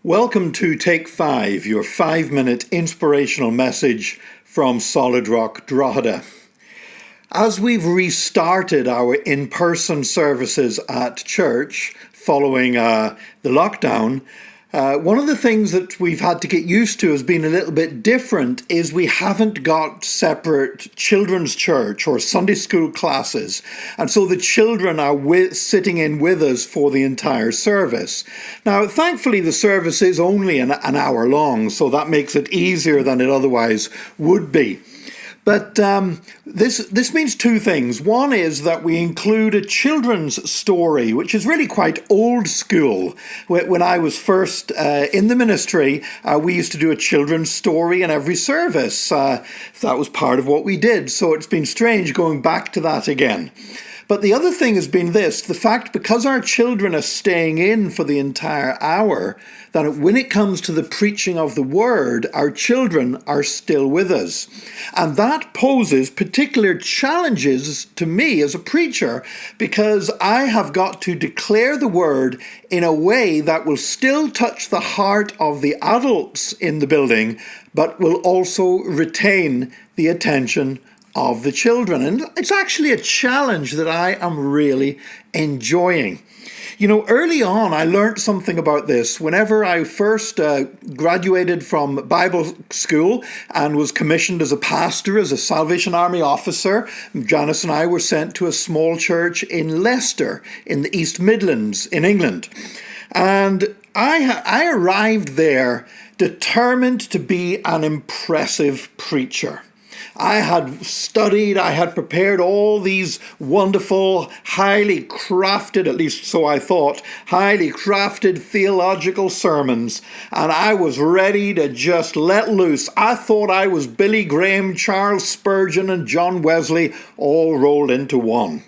Welcome to Take 5, your 5-minute inspirational message from Solid Rock Drogheda. As we've restarted our in-person services at church following the lockdown, one of the things that we've had to get used to has been a little bit different is we haven't got separate children's church or Sunday school classes. And so the children are sitting in with us for the entire service. Now, thankfully, the service is only an hour long, so that makes it easier than it otherwise would be. But this means two things. One is that we include a children's story, which is really quite old school. When I was first in the ministry, we used to do a children's story in every service. That was part of what we did. So it's been strange going back to that again. But the other thing has been this, the fact because our children are staying in for the entire hour, that when it comes to the preaching of the word, our children are still with us. And that poses particular challenges to me as a preacher, because I have got to declare the word in a way that will still touch the heart of the adults in the building, but will also retain the attention of the children. And it's actually a challenge that I am really enjoying. You know, early on, I learned something about this. Whenever I first graduated from Bible school and was commissioned as a pastor, as a Salvation Army officer, Janice and I were sent to a small church in Leicester, in the East Midlands, in England. And I arrived there determined to be an impressive preacher. I had studied, I had prepared all these wonderful, highly crafted, at least so I thought, highly crafted theological sermons, and I was ready to just let loose. I thought I was Billy Graham, Charles Spurgeon, and John Wesley all rolled into one.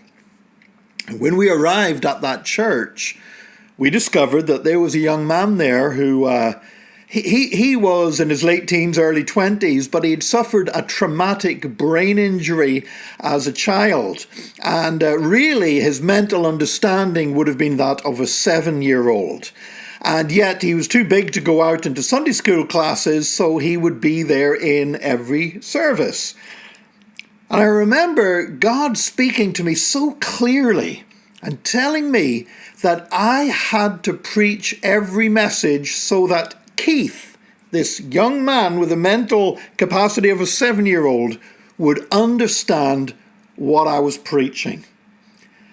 And when we arrived at that church, we discovered that there was a young man there who He was in his late teens, early 20s, but he'd suffered a traumatic brain injury as a child. And really, his mental understanding would have been that of a 7-year-old. And yet he was too big to go out into Sunday school classes, so he would be there in every service. And I remember God speaking to me so clearly and telling me that I had to preach every message so that Keith, this young man with a mental capacity of a 7-year-old, would understand what I was preaching.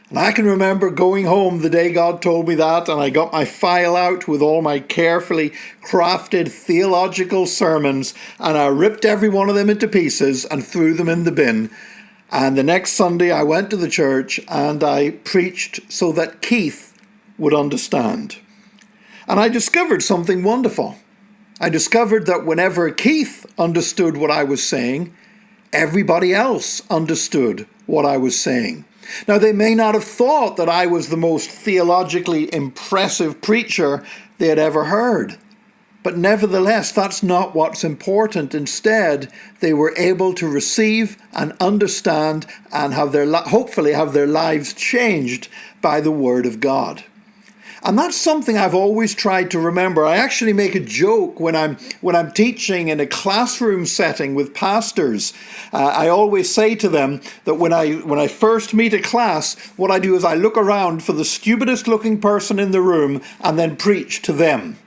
And I can remember going home the day God told me that, and I got my file out with all my carefully crafted theological sermons, and I ripped every one of them into pieces and threw them in the bin. And the next Sunday I went to the church and I preached so that Keith would understand. And I discovered something wonderful. I discovered that whenever Keith understood what I was saying, everybody else understood what I was saying. Now, they may not have thought that I was the most theologically impressive preacher they had ever heard. But nevertheless, that's not what's important. Instead, they were able to receive and understand and hopefully have their lives changed by the Word of God. And that's something I've always tried to remember. I actually make a joke when I'm teaching in a classroom setting with pastors. I always say to them that when I first meet a class, what I do is I look around for the stupidest looking person in the room and then preach to them.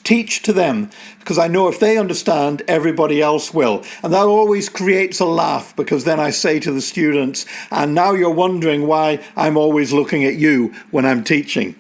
Teach to them, because I know if they understand, everybody else will. And that always creates a laugh, because then I say to the students, and now you're wondering why I'm always looking at you when I'm teaching.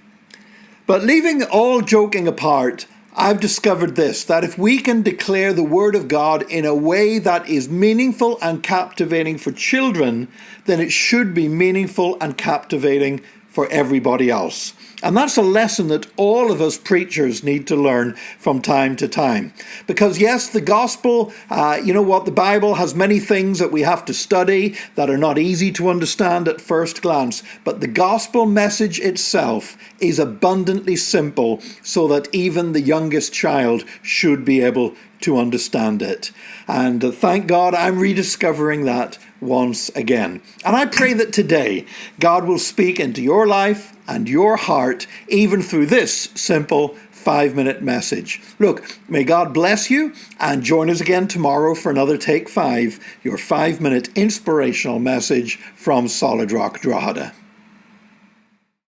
But leaving all joking apart, I've discovered this, that if we can declare the Word of God in a way that is meaningful and captivating for children, then it should be meaningful and captivating for everybody else. And that's a lesson that all of us preachers need to learn from time to time. Because yes, the gospel, the Bible has many things that we have to study that are not easy to understand at first glance. But the gospel message itself is abundantly simple so that even the youngest child should be able to understand it. And thank God I'm rediscovering that once again. And I pray that today God will speak into your life and your heart, even through this simple 5-minute message. Look, may God bless you, and join us again tomorrow for another Take 5, your 5-minute inspirational message from Solid Rock Drogheda.